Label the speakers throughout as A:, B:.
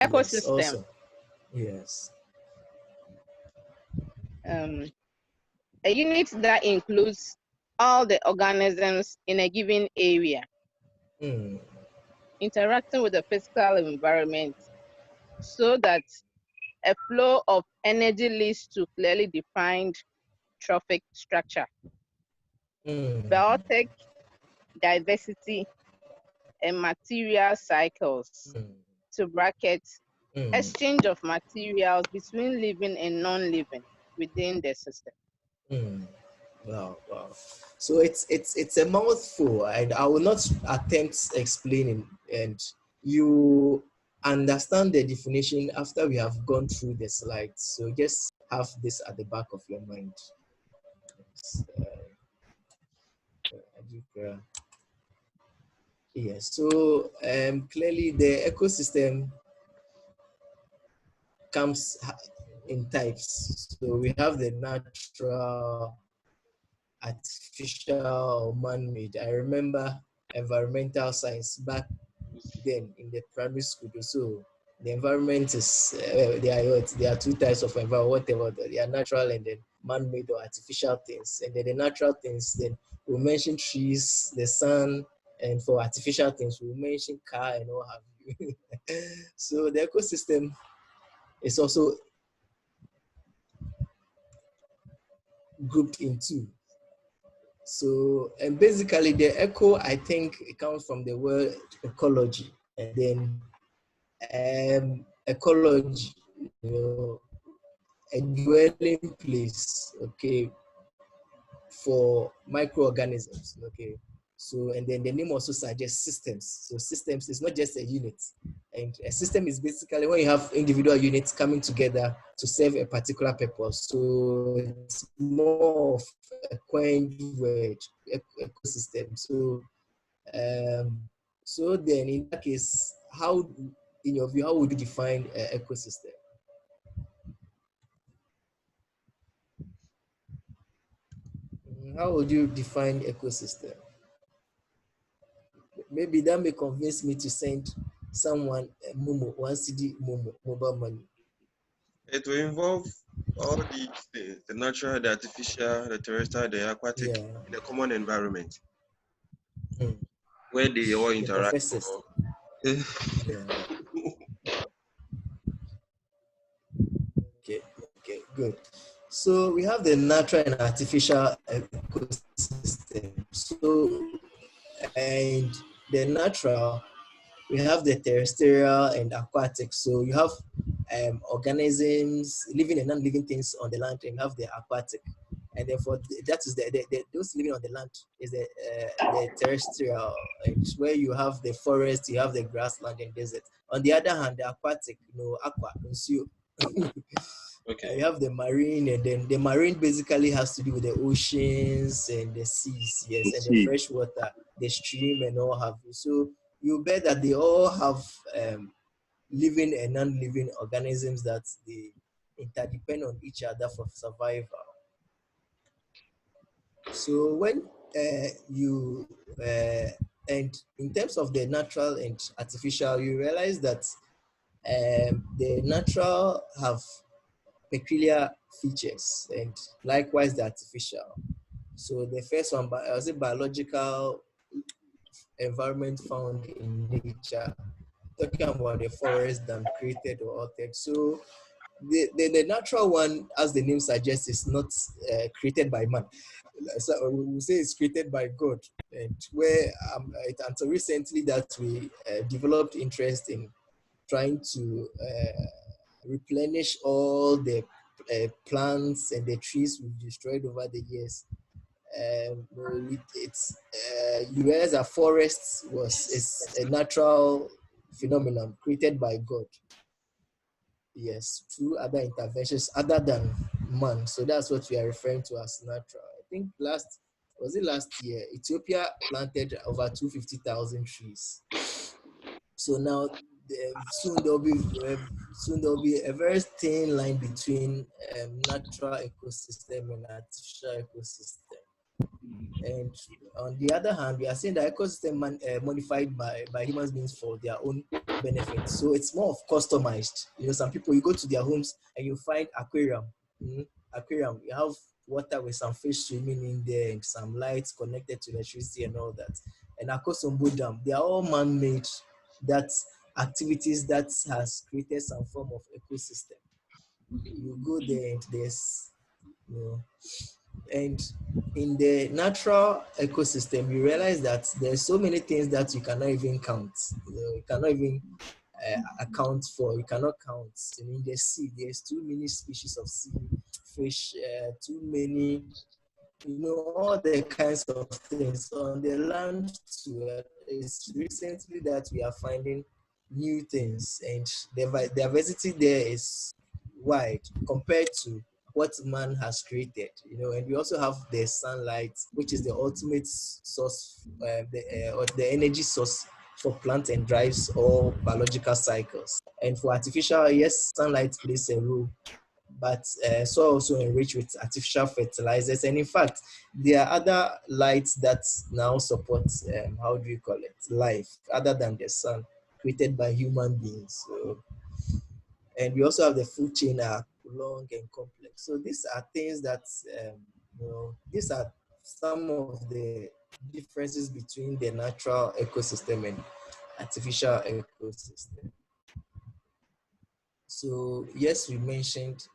A: Yes,
B: Ecosystem.
A: awesome. Yes.
B: A unit that includes all the organisms in a given area
A: Mm.
B: interacting with the physical environment so that a flow of energy leads to clearly defined trophic structure.
A: Mm.
B: Biotic diversity and material cycles,
A: Mm.
B: to brackets,
A: Mm.
B: exchange of materials between living and non-living within the system.
A: Mm. Wow, wow. So it's a mouthful, and I will not attempt explaining, and you understand the definition after we have gone through the slides. So just have this at the back of your mind. Yes. So clearly the ecosystem comes in types. So we have the natural, artificial, man-made. I remember environmental science back then in the primary school. So the environment is there are two types of environment, whatever. They are natural and then man-made or artificial things. And then the natural things, then we mention trees, the sun, and for artificial things we mention car and all have you. So the ecosystem is also grouped in two. So, and basically the echo, I think it comes from the word ecology, and then ecology, you know, a dwelling place, okay, for microorganisms, okay. So, and then the name also suggests systems. So systems is not just a unit. And a system is basically when you have individual units coming together to serve a particular purpose. So it's more of a coined word, ecosystem. Um, so then in that case, how, in your view, how would you define ecosystem? How would you define ecosystem? Maybe that may convince me to send someone a Momo, one CD Momo, mobile money.
C: It will involve all the natural, the artificial, the terrestrial, the aquatic
A: Yeah.
C: in a common environment
A: Mm.
C: where they all
A: The
C: interact.
A: professors. Yeah. Okay. Okay. Good. So we have the natural and artificial ecosystem. So and the natural, we have the terrestrial and aquatic. So you have organisms, living and non-living things on the land, and you have the aquatic. And therefore, that is those living on the land is the terrestrial, and where you have the forest, you have the grassland and desert. On the other hand, the aquatic, you know, aqua, so
C: Okay.
A: you have the marine, and then the marine basically has to do with the oceans and the seas, yes, and the fresh water, the stream and all have you. So you bet that they all have living and non-living organisms that they interdepend on each other for survival. So when you and in terms of the natural and artificial, you realize that the natural have peculiar features, and likewise the artificial. So the first one, I was a biological environment found in nature, talking about the forest than created or altered. So the natural one, as the name suggests, is not created by man. So we will say it's created by God. And where until recently that we developed interest in trying to replenish all the plants and the trees we've destroyed over the years. You realize that forests is a natural phenomenon created by God. Yes, through other interventions other than man. So that's what we are referring to as natural. I think last year, Ethiopia planted over 250,000 trees. So now soon there'll be a very thin line between natural ecosystem and artificial ecosystem. And on the other hand, we are seeing the ecosystem modified by human beings for their own benefits. So it's more of customized. Some people, you go to their homes and you find aquarium. Mhm. Aquarium, you have water with some fish swimming in there and some lights connected to electricity and all that. And Akosombo Dam, they are all man-made. That activities that has created some form of ecosystem. You go there and there's you know and in the natural ecosystem you realize that there's so many things that you cannot even count. You cannot even account for. You cannot count. I mean, the sea, there's too many species of sea fish, too many, all the kinds of things on the land too. It's recently that we are finding new things, and the diversity there is wide compared to what man has created. And we also have the sunlight, which is the ultimate source, or the energy source for plant and drives all biological cycles. And for artificial, yes, sunlight plays a role, but soil also enriched with artificial fertilizers. And in fact, there are other lights that now support, how do you call it, life, other than the sun, created by human beings. So, and we also have the food chain are long and complex. So these are things that, these are some of the differences between the natural ecosystem and artificial ecosystem. So yes, we mentioned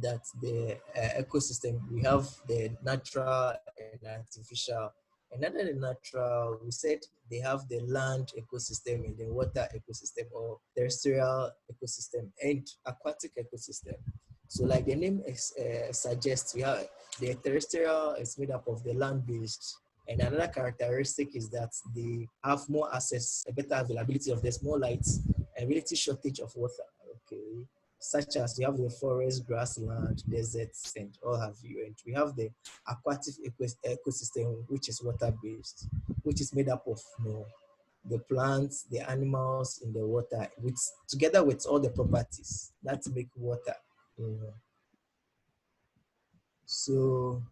A: that the ecosystem, we have the natural and artificial. And under the natural, we said they have the land ecosystem and the water ecosystem, or terrestrial ecosystem and aquatic ecosystem. So like the name suggests, we have the terrestrial is made up of the land-based. And another characteristic is that they have more access, a better availability of this, more light, and relative shortage of water. Okay, such as we have the forest, grassland, deserts, and all have you. And we have the aquatic ecosystem, which is water-based, which is made up of the plants, the animals in the water, with together with all the properties that make water. So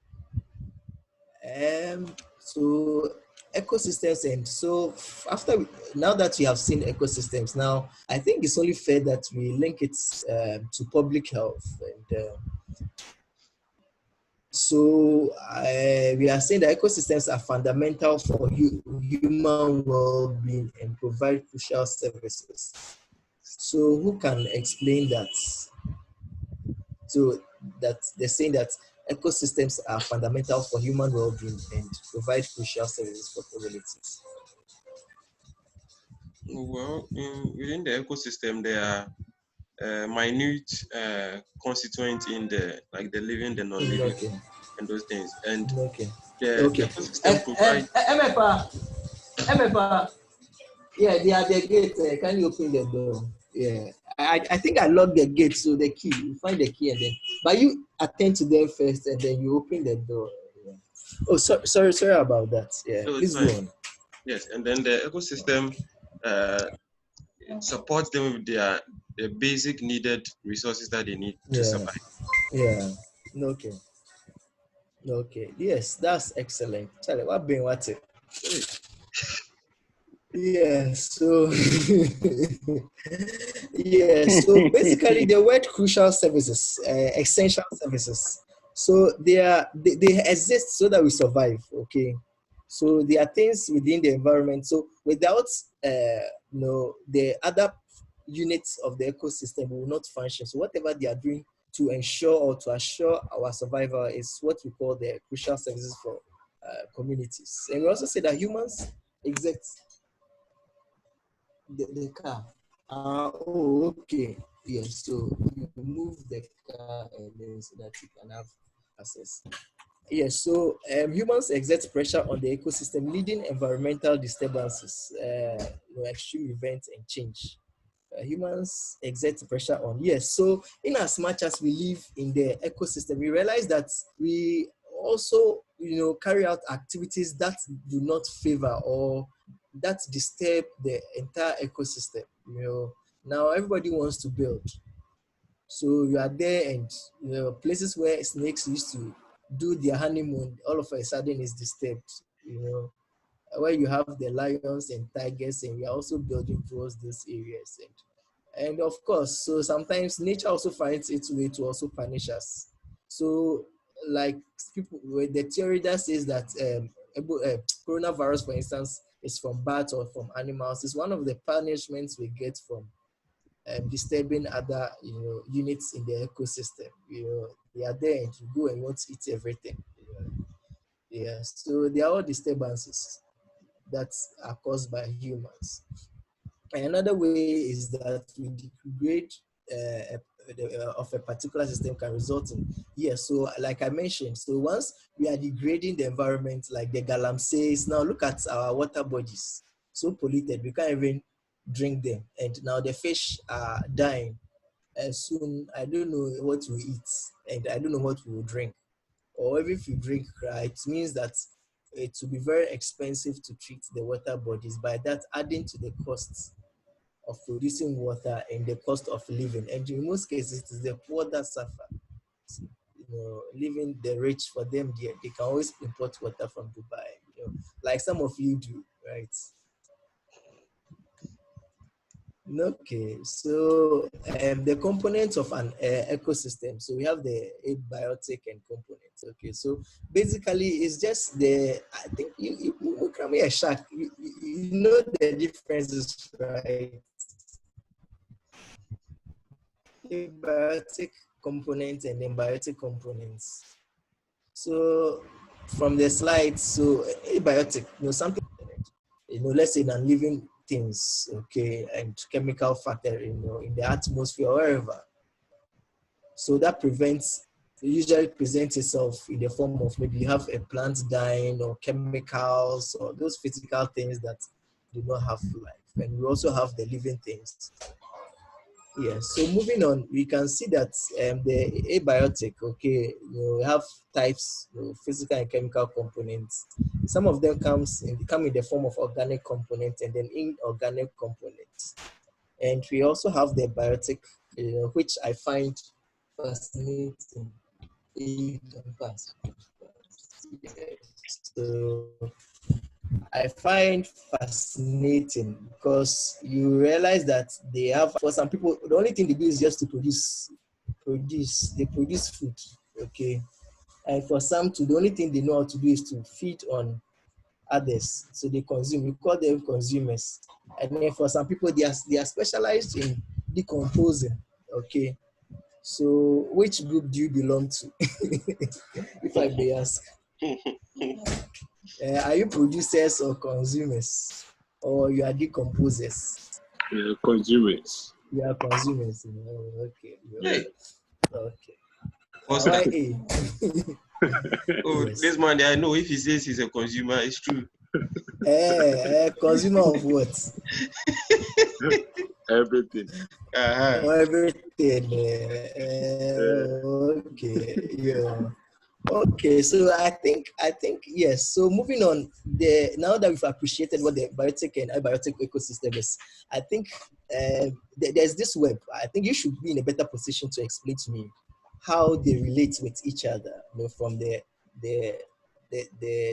A: so ecosystems, and so after now that we have seen ecosystems, now I think it's only fair that we link it to public health. And so we are saying that ecosystems are fundamental for human well-being and provide crucial services. So who can explain that? So that they're saying that ecosystems are fundamental for human well-being and provide crucial services for communities.
C: Well, within the ecosystem, there are minute constituents in the like the living, the non-living,
A: Okay.
C: and those things. And
A: Okay.
C: the
A: Okay.
C: ecosystem provides.
A: Emepa, Emepa, yeah, they are the gate. Can you open the door? Yeah. I think I locked the gate, so the key. You find the key and then, but you attend to them first, and then you open the door. Yeah. Oh, sorry about that. Yeah,
C: So it's
A: please go
C: fine.
A: on.
C: Yes, and then the ecosystem uh, supports them with their basic needed resources that they need to
A: Yeah.
C: survive.
A: Yeah. Okay. Okay. Yes, that's excellent. Charlie, what been what it?
C: Hey,
A: Yeah, so yeah, so basically the word crucial services, essential services. So they exist so that we survive. Okay, so there are things within the environment. So without the other units of the ecosystem will not function. So whatever they are doing to ensure or to assure our survival is what we call the crucial services for communities. And we also say that humans exist the car. Okay. Yes. So you move the car and then so that you can have access. Yes. So humans exert pressure on the ecosystem, leading environmental disturbances, extreme events and change. Humans exert pressure on. Yes. So in as much as we live in the ecosystem, we realize that we also, carry out activities that do not favor or that disturb the entire ecosystem. Now everybody wants to build. So you are there, and places where snakes used to do their honeymoon, all of a sudden is disturbed. where you have the lions and tigers, and we are also building towards those areas. And of course, so sometimes nature also finds its way to also punish us. So, like people with the theory that says that coronavirus, for instance, is from bats or from animals, is one of the punishments we get from disturbing other units in the ecosystem. They are there and you go and you want to eat everything. Yeah, so they are all disturbances that are caused by humans. And another way is that we degrade of a particular system can result in, yes, so like I mentioned, so once we are degrading the environment, like the galamseys, now look at our water bodies, so polluted, we can't even drink them. And now the fish are dying. And soon, I don't know what we eat, and I don't know what we will drink. Or even if you drink, it means that it will be very expensive to treat the water bodies, by that adding to the costs of producing water and the cost of living. And in most cases, it is the poor that suffer. Living the rich, for them, they can always import water from Dubai, like some of you do, right? Okay, so the components of an ecosystem. So we have the abiotic and components. Okay, so basically it's just I think you can be a shark. You know the differences, right? Abiotic components and embiotic components. So from the slides, so abiotic, something, let's say non-living things, okay, and chemical factor, in the atmosphere or wherever. So that usually presents itself in the form of maybe you have a plant dying or chemicals or those physical things that do not have life. And we also have the living things. Yeah, so moving on, we can see that the abiotic, okay, we have types, physical and chemical components. Some of them come in the form of organic components and then inorganic components. And we also have the biotic, which I find fascinating. You can pass. Yes. So I find fascinating because you realize that they have, for some people, the only thing they do is just to they produce food, okay? And for some, the only thing they know how to do is to feed on others. So they consume, we call them consumers. And then for some people, they are specialized in decomposing, okay? So which group do you belong to? If I may ask. Are you producers or consumers? Or you are decomposers?
D: Consumers.
A: You are consumers. Okay.
C: Hey,
A: Okay.
C: Oscar.
A: Why A?
C: Oh,
A: Yes.
C: this man, I know if he says he's a consumer, it's true.
A: Consumer of what?
D: Everything.
A: Everything. Okay. Yeah. Okay, so I think yes. So moving on, now that we've appreciated what the biotic and abiotic ecosystem is, I think there's this web. I think you should be in a better position to explain to me how they relate with each other. From the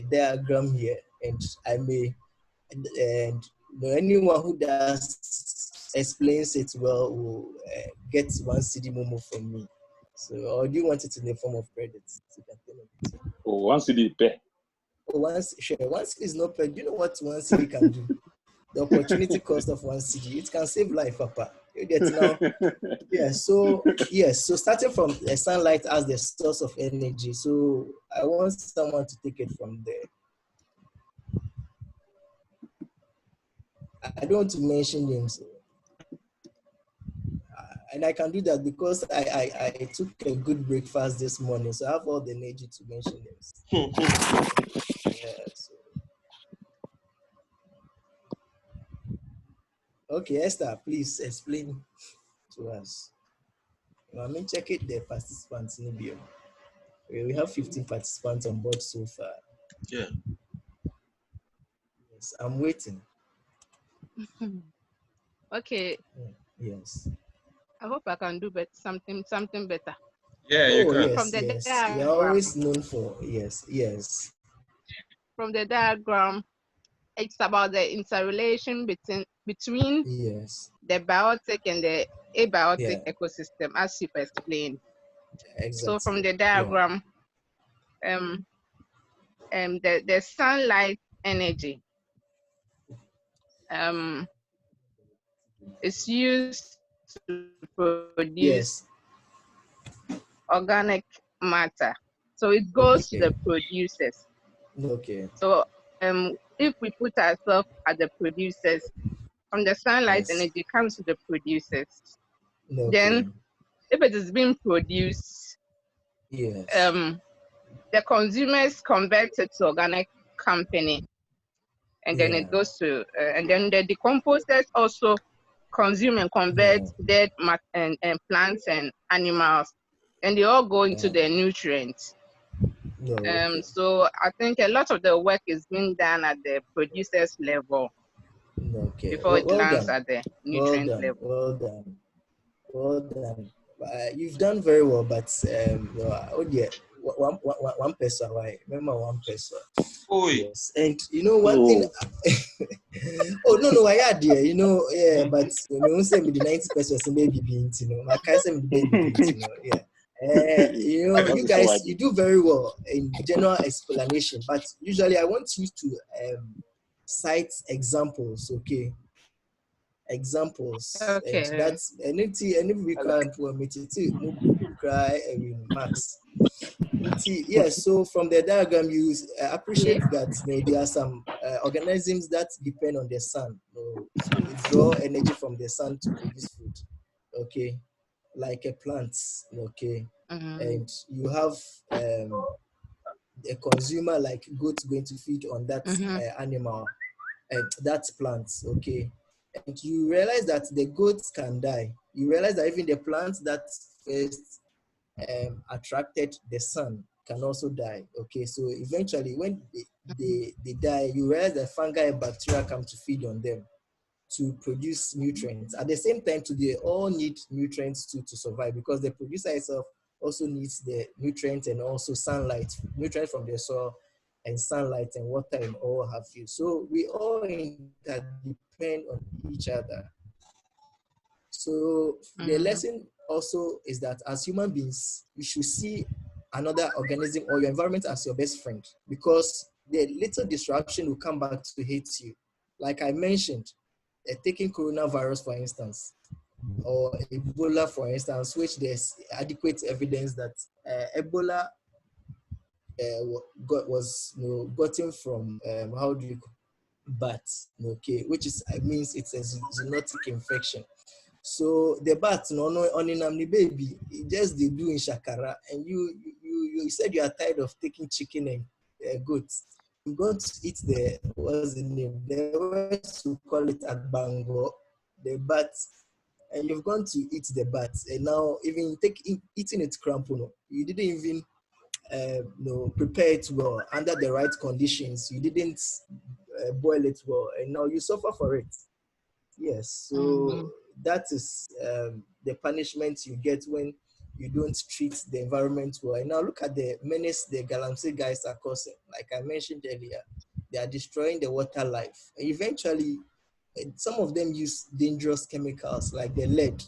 A: diagram here, and I may and anyone who does explains it well will get one CD momo from me. So, or do you want it in the form of credits?
D: Oh, one CD pay.
A: Oh, one CD is not paid. Do you know what one CD can do? The opportunity cost of one CD, it can save life, Papa. You get now. So starting from the sunlight as the source of energy. So I want someone to take it from there. I don't want to mention names. And I can do that because I took a good breakfast this morning, so I have all the energy to mention names. Okay, Esther, please explain to us. I mean, check it, the participants in the we have 15 participants on board so far.
C: Yeah.
A: Yes, I'm waiting.
B: Okay.
A: Yes.
B: I hope I can do something better.
C: Yeah, you can.
A: Yes,
B: From the
A: yes. You're
B: diagram,
A: always known for yes.
B: from the diagram, it's about the interrelation between
A: Yes.
B: the biotic and the abiotic
A: Yeah.
B: ecosystem, as you've explained. So from
A: Exactly.
B: the
A: Yeah.
B: diagram, um, the sunlight energy um, is used to produce
A: Yes.
B: organic matter. So it goes to
A: Okay.
B: the producers.
A: Okay.
B: So if we put ourselves at the producers, from the sunlight
A: Yes.
B: energy comes to the producers.
A: Okay.
B: Then if it is being produced,
A: Yes.
B: the consumers convert it to organic company, and then it
A: Yeah.
B: goes to, and then the decomposers also consume and convert
A: Yeah.
B: dead and plants and animals, and they all go into
A: Yeah.
B: the nutrients.
A: No. Okay.
B: So I think a lot of the work is being done at the producers level
A: Okay.
B: before
A: Well,
B: it
A: well
B: lands
A: done.
B: at the
A: Well
B: nutrient
A: done.
B: level.
A: Well done. Well done. You've done very well, but no, oh dear, one person, right? Remember one person.
C: Oi.
A: Yes, and you know one thing.
D: Oh,
A: Oh no, I had there, yeah, but when you say me the 90% baby beans, my can't say me the baby beans, yeah. You
D: that's so I
A: guys, you
D: did.
A: do very well in general explanation, but usually I want you to cite examples, okay? Examples, and
B: Okay.
A: that's anything, any we can permit it to cry max. Yes, so from the diagram, you
B: Yeah.
A: appreciate that there are some organisms that depend on the sun. So they draw energy from the sun to produce food. Okay, like a plant. Okay,
B: Mm-hmm.
A: and you have a consumer like goat going to feed on that
B: Mm-hmm.
A: animal, that plant. Okay, and you realize that the goats can die. You realize that even the plant that first attracted the sun can also die. Okay, so eventually when they die, you realize that fungi and bacteria come to feed on them to produce nutrients. At the same time, they all need nutrients to survive, because the producer itself also needs the nutrients and also sunlight, nutrients from the soil and sunlight and water and all have you. So we all interdepend on each other. So the
B: Mm-hmm.
A: lesson also is that as human beings, you should see another organism or your environment as your best friend, because the little disruption will come back to hate you. Like I mentioned, taking coronavirus for instance, or Ebola for instance, which there's adequate evidence that Ebola was gotten from how do you bats, okay, which is means it's a zoonotic infection. So the bat no on the baby, just they do in shakara, and you said you are tired of taking chicken and goats. You've got to eat the what's the name? The West will call it agbango, the bat, and you've gone to eat the bat, and now even eating it crampono, you didn't even prepare it well under the right conditions. You didn't boil it well, and now you suffer for it. Yes, so
B: Mm-hmm.
A: that is the punishment you get when you don't treat the environment well. And now look at the menace the Galamsey guys are causing. Like I mentioned earlier, they are destroying the water life. And eventually, some of them use dangerous chemicals like the lead,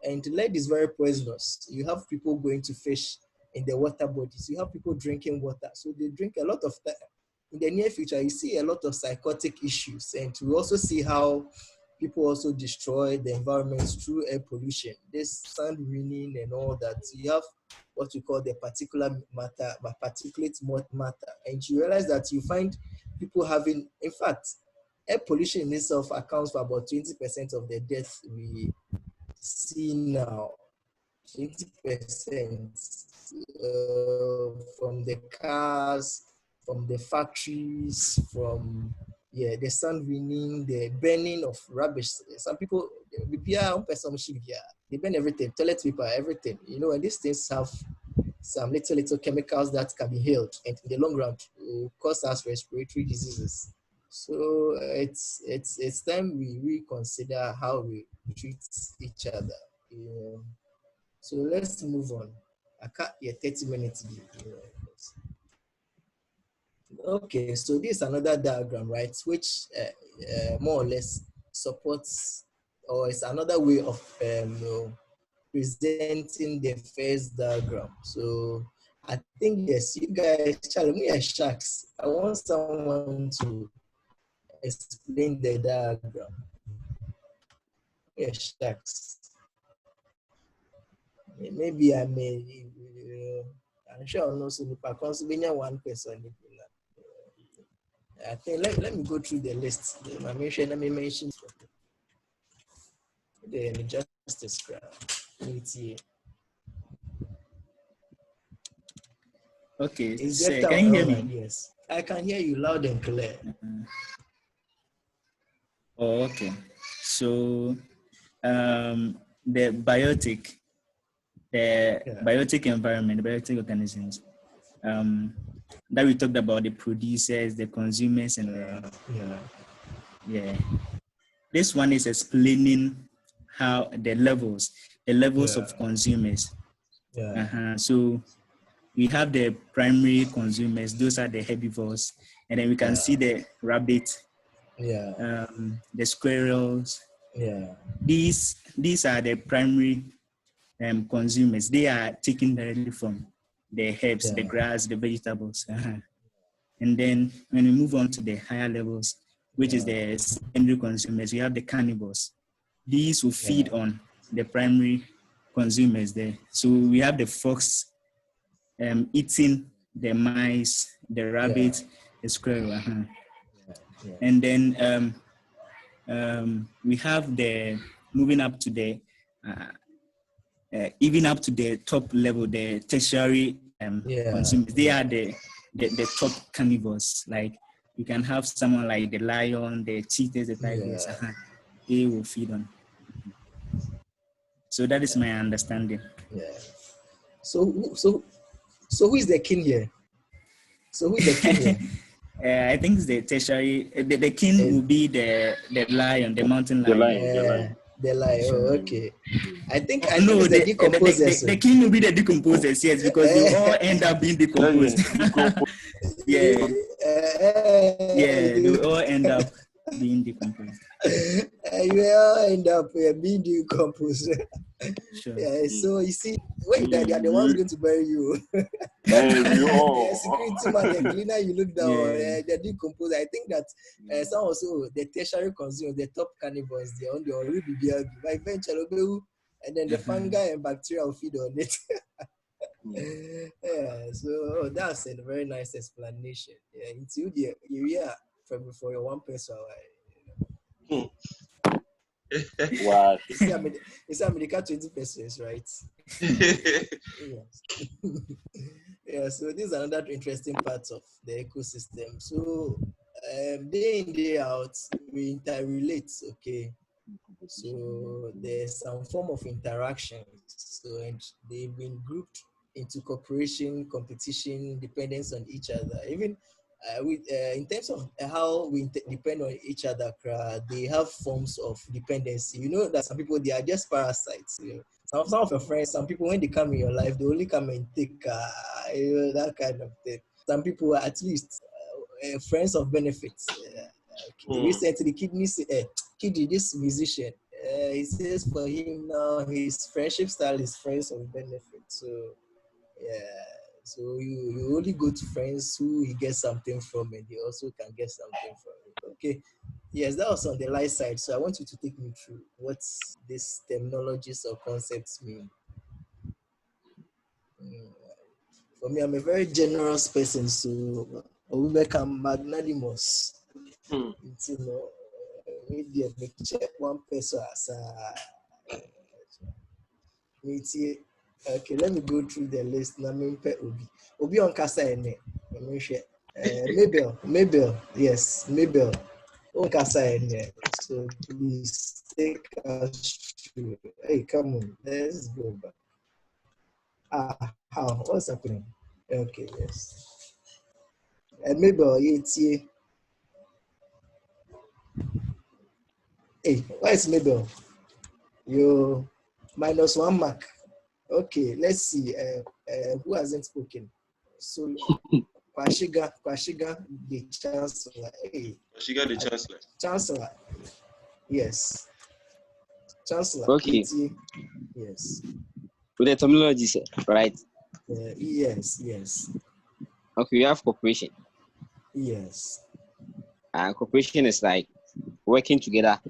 A: and lead is very poisonous. You have people going to fish in the water bodies. You have people drinking water. So they drink a lot of time. In the near future, you see a lot of psychotic issues. And we also see how people also destroy the environment through air pollution, this sand winning and all that. You have what we call the particulate matter, matter. And you realize that you find people having, in fact, air pollution in itself accounts for about 20% of the deaths we see now. 20% from the cars, from the factories, from the sun winning, the burning of rubbish. Some people, they burn everything, toilet paper, everything. And these things have some little chemicals that can be held, and in the long run will cause us respiratory diseases. So it's time we reconsider how we treat each other. So let's move on. I can't 30 minutes. Okay, so this is another diagram, right, which more or less supports, or is another way of presenting the first diagram. So I think, yes, you guys, Charlie, we are sharks. I want someone to explain the diagram. We are sharks. Maybe I may, I'm sure I'll know so one person. I think let me go through the list. Let me mention the justice graph.
E: Okay,
A: Is
E: so
A: that
E: can you hear
A: online?
E: me?
A: Yes, I can hear you loud and clear.
E: Oh, okay. So the biotic environment, the biotic organisms, that we talked about, the producers, the consumers, and this one is explaining how the levels of consumers. So we have the primary consumers; those are the herbivores, and then we can see the rabbit, the squirrels. These are the primary consumers. They are taken directly from the herbs, the grass, the vegetables. And then when we move on to the higher levels, which is the secondary consumers, we have the cannibals. These will feed on the primary consumers there. So we have the fox eating the mice, the rabbit, the squirrel. And then we have the moving up to the even up to the top level, the tertiary consumers. They are the top carnivores. Like you can have someone like the lion, the cheetahs, the tigers. They will feed on. So that is my understanding.
A: So who is the king here? So who is the king here?
E: I think it's the tertiary. The king will be the lion, the mountain lion.
A: The lion. Oh, okay. I think
E: no,
A: it's the decomposers.
E: The king will be the decomposers, yes, because they all end up being decomposed. Yeah, they will all end up being decomposed.
A: You all end up being decomposed.
E: Sure.
A: So you see, when they are the ones going to bury you. Security man, the cleaner you look down, the decomposer. I think that some also the tertiary consumers, the top cannibals, they on the already be but eventually, and then the fungi and bacteria will feed on it. So that's a very nice explanation. Into the area for your one person.
D: Wow.
A: It's America 20 pesos, right? So this is another interesting part of the ecosystem. So day in, day out, we interrelate, okay? So there's some form of interaction. So and they've been grouped into cooperation, competition, dependence on each other. Even in terms of how we depend on each other, they have forms of dependency. You know that some people, they are just parasites. You know? Some of your friends, some people, when they come in your life, they only come and take that kind of thing. Some people are at least friends of benefits. Recently, Kiddy, this musician, he says for him now, his friendship style is friends of benefit. So so you only go to friends who he gets something from, and they also can get something from it. Okay, yes, that was on the light side. So I want you to take me through what these terminologies or concepts mean. For me, I'm a very generous person, so we become magnanimous. You know, media make check one person as a okay, let me go through the list. Obi on Kasa ene. Mabel, yes, Mabel on Kasa ene. So please take us through. Hey, come on, let's go back. How? What's happening? Okay, yes. Mabel, hey, why is Mabel? You -1 mark. Okay, let's see. Who hasn't spoken? So, Kwashiga, the chancellor. Hey,
C: Kwashiga, the chancellor.
A: Chancellor. Yes. Chancellor.
F: Okay.
A: Yes.
F: With the terminology, sir, right?
A: Yes.
F: Okay, we have cooperation.
A: Yes.
F: Cooperation is like working together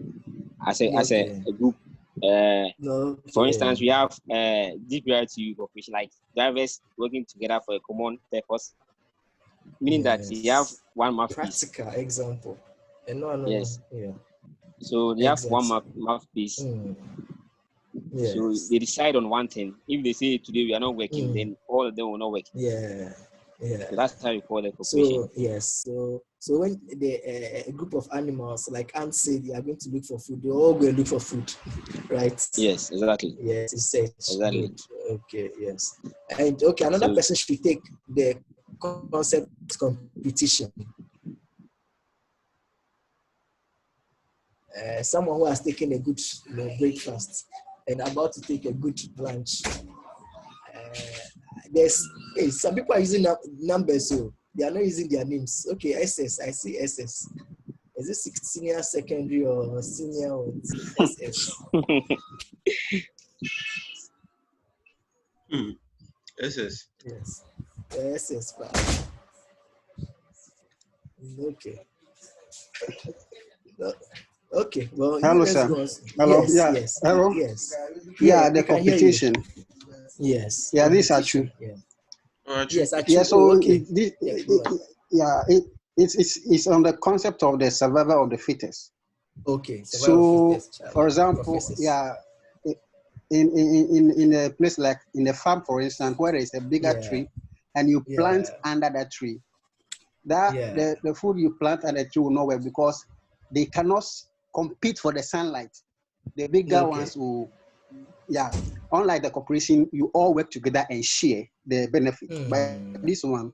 F: as a group. For instance, we have DPRT cooperation, like drivers working together for a common purpose, meaning that you have one mouthpiece.
A: Practical example.
F: Yes.
A: Yeah.
F: So they have one mouthpiece.
A: Yes.
F: So they decide on one thing. If they say today we are not working, then all of them will not work.
A: Yeah.
F: So that's how you call it cooperation.
A: So yes, so when a group of animals like ants say they are going to look for food, they all go and look for food, right?
F: Yes, exactly.
A: Yes, it's search.
F: Exactly.
A: Good. Okay, yes. And okay, another person should take the concept competition. Someone who has taken a good breakfast and about to take a good lunch. There's some people are using numbers, so they are not using their names. Okay, SS. I see SS. Is it senior secondary or senior or SS?
C: SS.
A: Yes. SS. Okay. Okay. Well,
G: hello, sir. Hello.
A: Yes.
G: Yeah.
A: Yes.
G: Hello.
A: Yes.
G: Yeah, the competition.
A: Yes.
G: Yeah, these are true.
A: Yeah. Yes.
G: Yeah. So
A: okay.
G: It's on the concept of the survival of the fittest.
A: Okay.
G: So, for example, in a place like in a farm, for instance, where there is a bigger tree, and you plant under that tree, the food you plant under the tree will not work because they cannot compete for the sunlight. The bigger ones will, unlike the corporation, you all work together and share the benefit. But this one,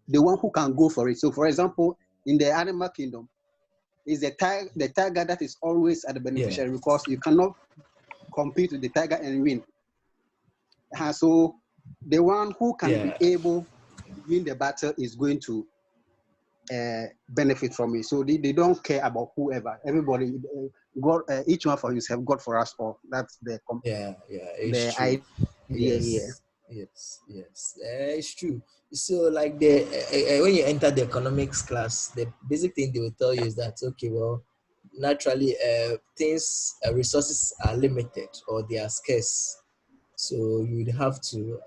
G: the one who can go for it. So, for example, in the animal kingdom, is the tiger that is always at the beneficiary because you cannot compete with the tiger and win. So the one who can be able to win the battle is going to benefit from it. So they don't care about whoever. Everybody, God, each one for himself, God for us all. That's the idea.
A: Yes. It's true. So like when you enter the economics class, the basic thing they will tell you is that, okay, well, naturally resources are limited or they are scarce, so you would have to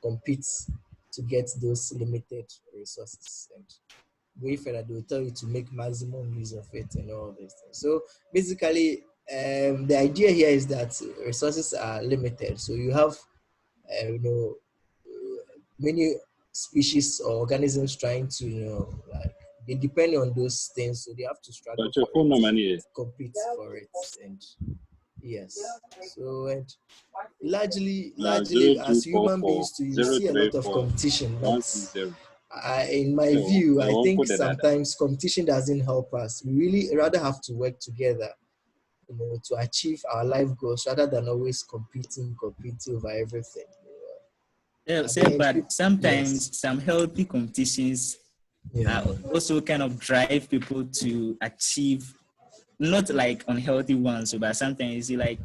A: compete to get those limited resources, and way further they will tell you to make maximum use of it and all these things. So basically the idea here is that resources are limited, so you have many species or organisms trying to like they depend on those things, so they have to struggle for it, compete for it, and yes. So and largely as human beings too, you see a lot of competition, but in my view, I think sometimes competition doesn't help us. We really rather have to work together, to achieve our life goals rather than always competing over everything.
E: But sometimes some healthy competitions also kind of drive people to achieve, not like unhealthy ones, but sometimes you see like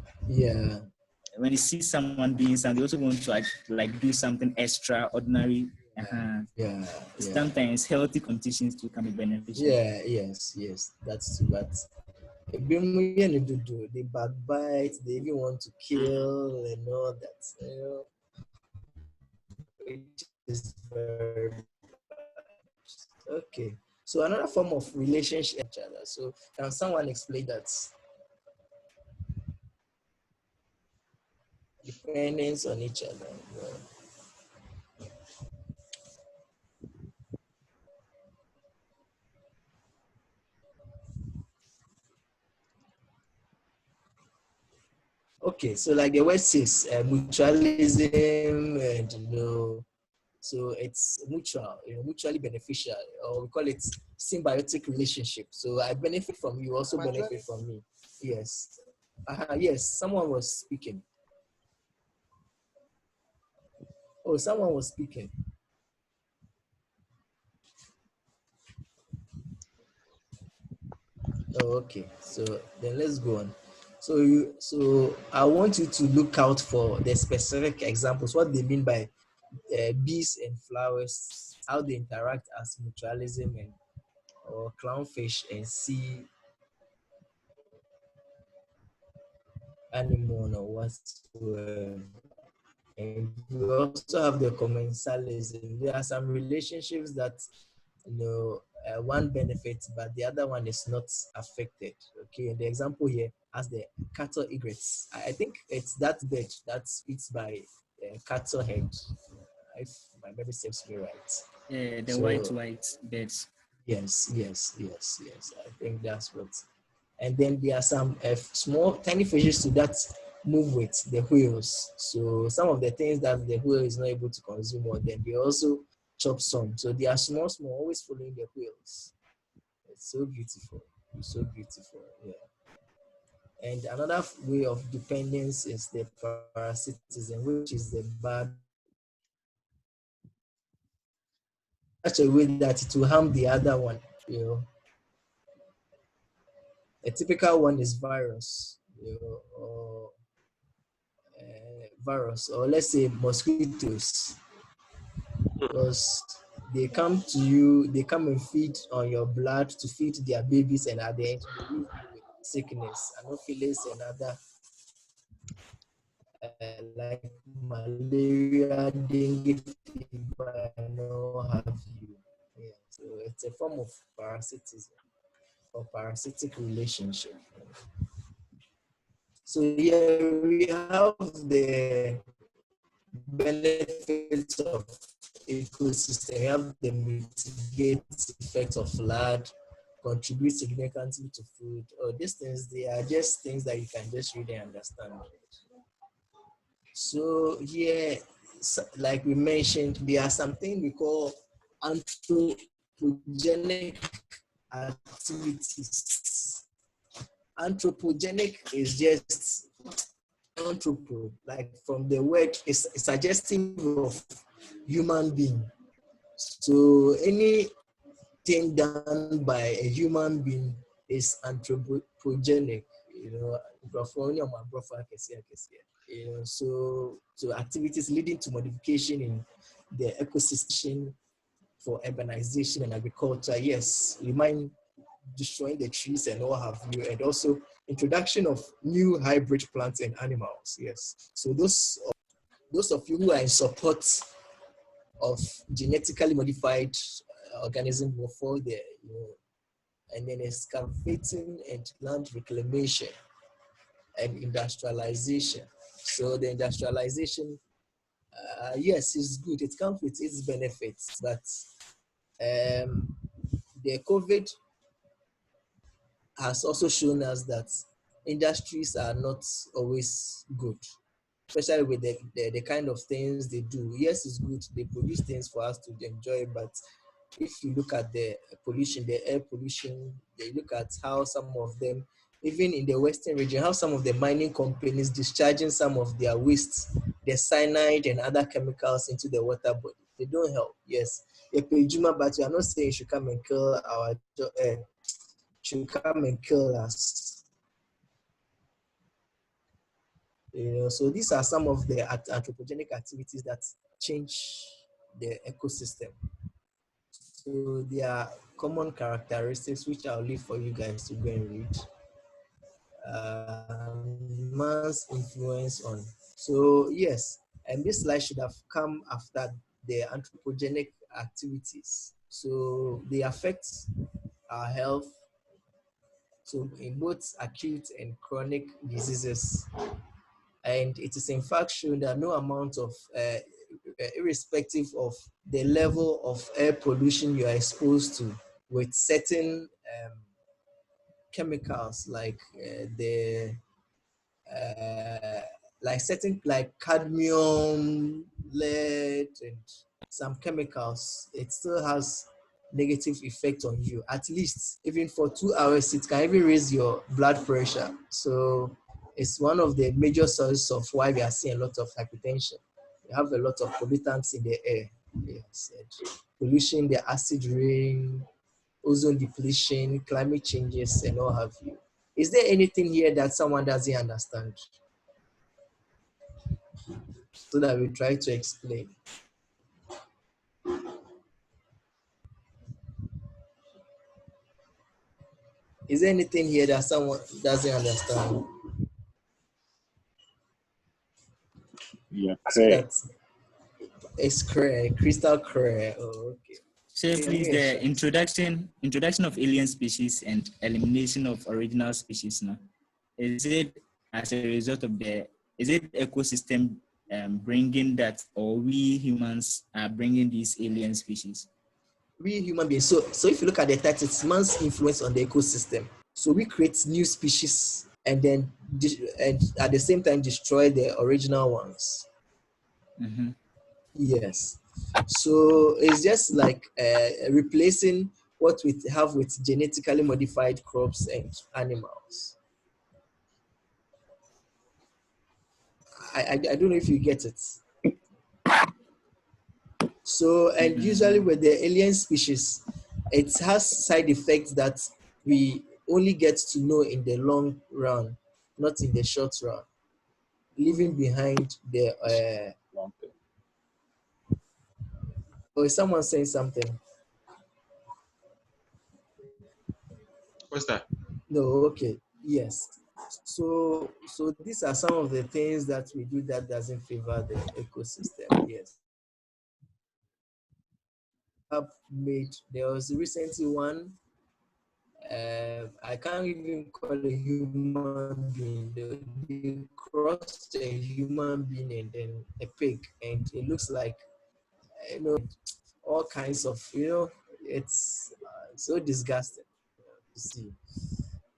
E: when you see someone doing something, they also want to like do something extraordinary. Sometimes healthy competitions too can be beneficial.
A: Yes, that's too bad. They backbite, they even want to kill and all that. Which is very bad. Okay. So another form of relationship each other. So can someone explain that? Dependence on each other. Okay, so like the word says, mutualism, and so it's mutual, mutually beneficial, or we call it symbiotic relationship. So I benefit from you, also benefit from me. Yes. Yes, someone was speaking. Oh, someone was speaking. Okay, so then let's go on. So I want you to look out for the specific examples, what they mean by bees and flowers, how they interact as mutualism and or clownfish and sea animal or whatsoever. And we also have the commensalism. There are some relationships that one benefits, but the other one is not affected. Okay, and the example here has the cattle egrets. I think it's that bird that eats by cattle head, if my memory serves me right.
E: Yeah, the
A: So,
E: white birds.
A: yes. I think that's what. And then there are some small, tiny fishes too that move with the whales. So some of the things that the whale is not able to consume, or then they also chop some. So they are small, always following the whales. It's so beautiful, so beautiful. Yeah. And another way of dependence is the parasitism, which is the bad such a way that it will harm the other one. A typical one is virus, or virus, or let's say mosquitoes, because they come to you, they come and feed on your blood to feed their babies, and at the end they leave you with sickness, anopheles, and other like malaria, dengue fever, and all have you. Yeah, so it's a form of parasitism or parasitic relationship. So here we have the benefits of ecosystem. We have the mitigate effect of flood, contribute significantly to food. These things, they are just things that you can just really understand. So here, like we mentioned, there are something we call anthropogenic activities. Anthropogenic is just anthropo, like from the word, is suggestive of human being. So anything done by a human being is anthropogenic. So activities leading to modification in the ecosystem for urbanization and agriculture. Yes, you mind destroying the trees and what have you, and also introduction of new hybrid plants and animals. Yes, so those of you who are in support of genetically modified organisms will fall there, and then excavating and land reclamation and industrialization. So the industrialization, yes, is good. It comes with its benefits, but the COVID has also shown us that industries are not always good, especially with the kind of things they do. Yes, it's good. They produce things for us to enjoy, but if you look at the pollution, the air pollution, they look at how some of them, even in the Western region, how some of the mining companies discharging some of their waste, the cyanide and other chemicals into the water body. They don't help. Yes, but you are not saying you should come and kill should come and kill us. So these are some of the anthropogenic activities that change the ecosystem. So there are common characteristics which I'll leave for you guys to go and read. Man's influence on. So yes, and this slide should have come after the anthropogenic activities. So they affect our health. So in both acute and chronic diseases, and it is in fact shown that no amount of, irrespective of the level of air pollution you are exposed to with certain chemicals like certain like cadmium, lead, and some chemicals, it still has negative effect on you. At least even for 2 hours, it can even raise your blood pressure. So it's one of the major sources of why we are seeing a lot of hypertension. We have a lot of pollutants in the air. Yes, pollution, the acid rain, ozone depletion, climate changes, and all have you. Is there anything here that someone doesn't understand? So that we try to explain. Is there anything here that someone doesn't understand?
D: Yeah,
A: So
D: clear.
A: that it's clear, crystal clear. Oh, okay.
E: So please,
A: Yeah,
E: the introduction of alien species and elimination of original species now, is it as a result of is it ecosystem bringing that, or we humans are bringing these alien species?
A: We human beings. So if you look at the text, it's man's influence on the ecosystem. So we create new species and then and at the same time destroy the original ones.
E: Mm-hmm.
A: Yes. So it's just like replacing what we have with genetically modified crops and animals. I don't know if you get it. So, and usually with the alien species, it has side effects that we only get to know in the long run, not in the short run, leaving behind the. Or is someone saying something?
C: What's that?
A: No, okay, yes. So these are some of the things that we do that doesn't favor the ecosystem. Yes. There was recently one. I can't even call a human being. They crossed a human being and then a pig, and it looks like all kinds of it's so disgusting to see.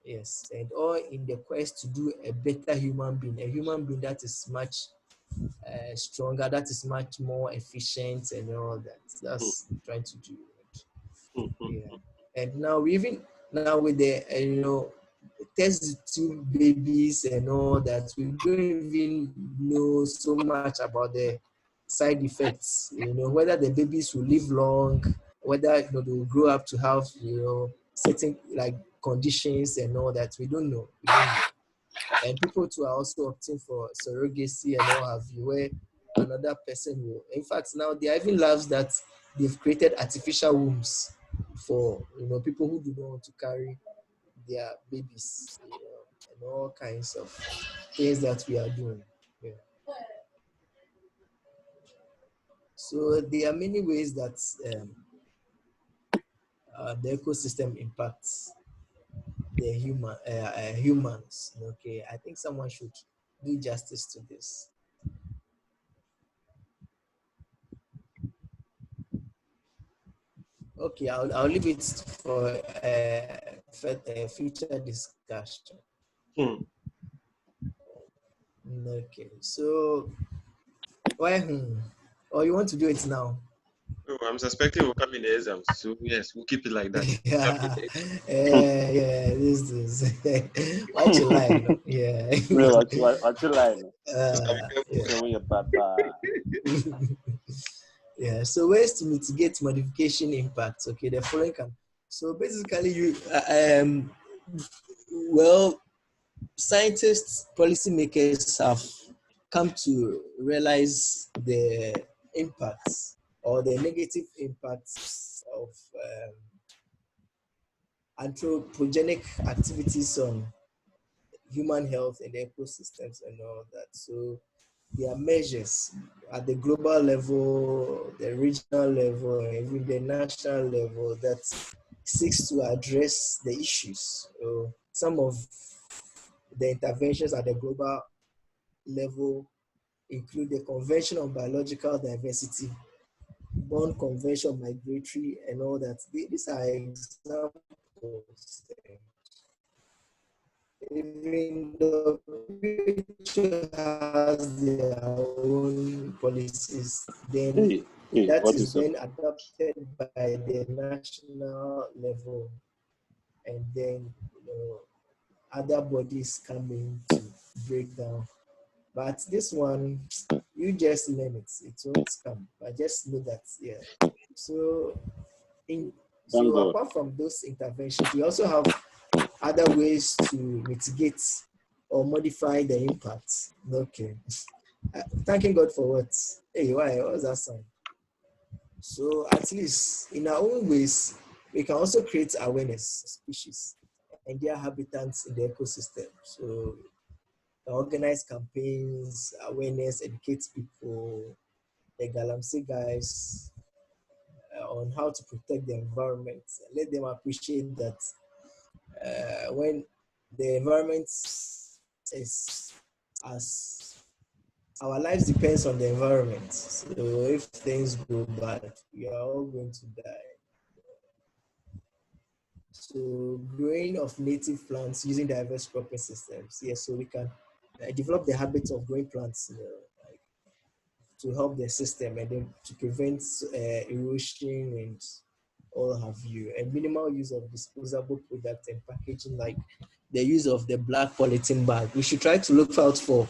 A: Yes, and all in the quest to do a better human being, a human being that is much stronger, that is much more efficient, and all that. That's trying to do it. Yeah, and now with the test tube babies and all that, we don't even know so much about the side effects. Whether the babies will live long, whether they will grow up to have certain like conditions and all that. We don't know. And people too are also opting for surrogacy and all have you, where another person will. In fact, now there are even labs that they've created artificial wombs for people who do not want to carry their babies, and all kinds of things that we are doing. Yeah. So there are many ways that the ecosystem impacts the humans. Okay, I think someone should do justice to this. Okay, I'll leave it for future discussion. Okay, so why? Or you want to do it now?
C: Oh, I'm suspecting we'll come in the exams, so yes, we'll keep it like that.
A: Yeah, this is what you like, yeah.
D: What you like?
A: Yeah. Yeah. So ways to mitigate modification impacts. Okay, the following can. So basically, well, scientists, policymakers have come to realize the impacts or the negative impacts of anthropogenic activities on human health and ecosystems and all that. So there are measures at the global level, the regional level, and even the national level that seeks to address the issues. So some of the interventions at the global level include the Convention on Biological Diversity, Bonn Convention on Migratory, and all that. These are examples. Even the WHO has their own policies, then that is then adopted by the national level, and then other bodies come in to break down. But this one, you just learn it. It won't come. But just know that, yeah. So in So apart from those interventions, we also have other ways to mitigate or modify the impacts. Okay. Thanking God for what? Hey, why? What was that sound? So at least in our own ways, we can also create awareness of species and their habitats in the ecosystem. So organize campaigns, awareness, educate people, the Galamsey guys on how to protect the environment. Let them appreciate that when the environment is as our lives depends on the environment. So if things go bad, we are all going to die. So growing of native plants using diverse cropping systems. Yes, so we can develop the habits of growing plants, like, to help the system and then to prevent erosion and all have you. And minimal use of disposable products and packaging, like the use of the black polythene bag. We should try to look out for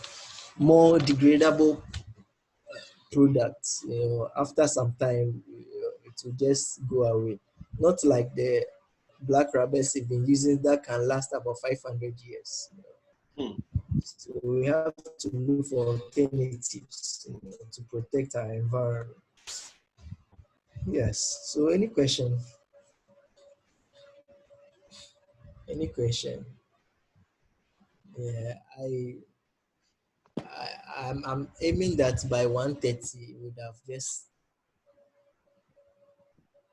A: more degradable products. After some time, it will just go away. Not like the black rubbers have been using that can last about 500 years. So we have to look for alternatives to protect our environment. Yes. So any question? Any question? Yeah, I'm aiming that by 1:30 we would have just.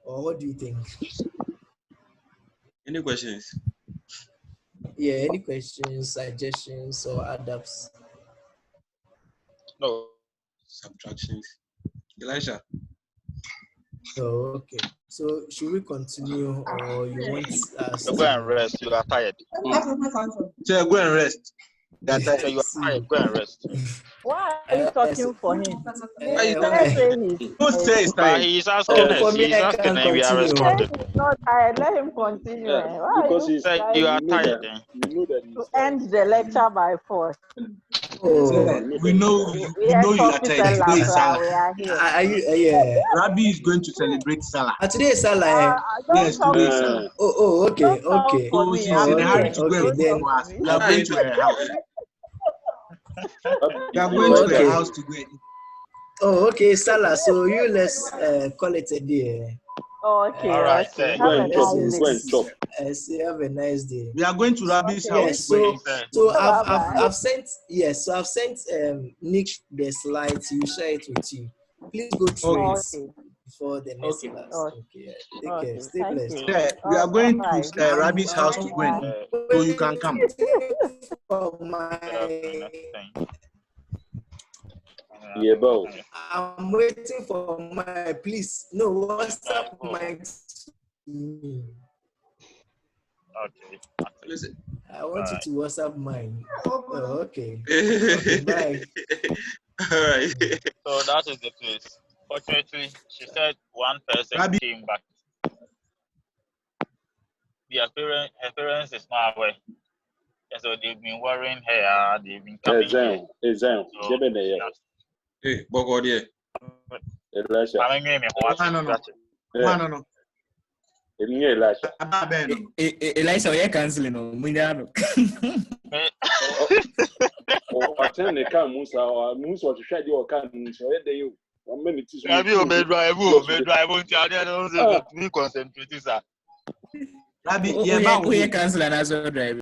A: Or what do you think?
C: Any questions?
A: Yeah, any questions, suggestions, or adapts?
H: No.
C: Subtractions. Elisha.
A: Oh, okay. So should we continue, or you want us
H: So go and rest. You are tired.
C: So go and rest.
H: You are tired. Go and rest.
I: Why are you talking for him?
C: Who says
H: But
C: tired?
H: he is asking us.
A: For
H: He
A: me,
H: is
A: I
H: asking
A: can
H: and we are
A: continue.
H: responding.
I: He's not tired. Let him continue.
D: Yeah,
I: Why
D: because
I: are you
D: he's
I: trying
H: You are tired.
D: you know that
I: to end the lecture by force?
A: Oh,
C: We know
I: We are
C: you are
I: talking
C: tired. Today is Salah.
I: we are here.
A: are you? Yeah.
C: Rabbi is going to celebrate Salah.
A: Today is Salah.
I: Don't
C: Yes,
I: talk,
C: today is Salah.
A: Oh, okay,
I: don't talk
A: okay.
I: for
C: So
I: me.
C: she's
I: I'm
C: in a hurry
I: here.
C: to go
A: Okay,
C: and
A: then.
C: for us. We are going to her house. We are going to her house to go and eat.
A: Oh, okay, Salah. So you let's call it a day.
I: Okay,
H: All right,
I: okay.
H: sir.
I: Have a nice
D: go and
I: day.
D: chop.
A: Have a nice day.
C: We are going to Rabbi's
I: Okay.
C: house.
A: Yes, so
I: Bye-bye.
A: I've sent I've sent Nick the slides. You share it with you. Please go through it
I: Okay.
A: before the next
C: Okay.
A: class.
I: Okay.
A: Okay. Take care.
I: Okay.
A: Stay
I: Thank
A: blessed.
I: you.
C: Yeah, we are going to
I: Bye.
C: Rabbi's house to go and eat. So you can come.
A: For my,
D: Yeah, bro.
A: I'm waiting for my. Please, no, what's up, my?
H: Okay.
C: Listen.
A: I want you to WhatsApp mine. Oh, okay. Okay, bye.
C: All right.
H: So that is the case. Fortunately, she said one person
C: Rabbi.
H: came back. Her parents is not aware. And so they've been worrying her. They've been coming here.
D: Exam.
H: So,
C: Hey, Boko there. No.
E: Elisha, you're canceling.
D: Attend the car, Musa to share your car. So, you 1 minute.
H: Me concentrate, sir.
C: Rabbi,
E: Oh, yeah, cancel and as well drive.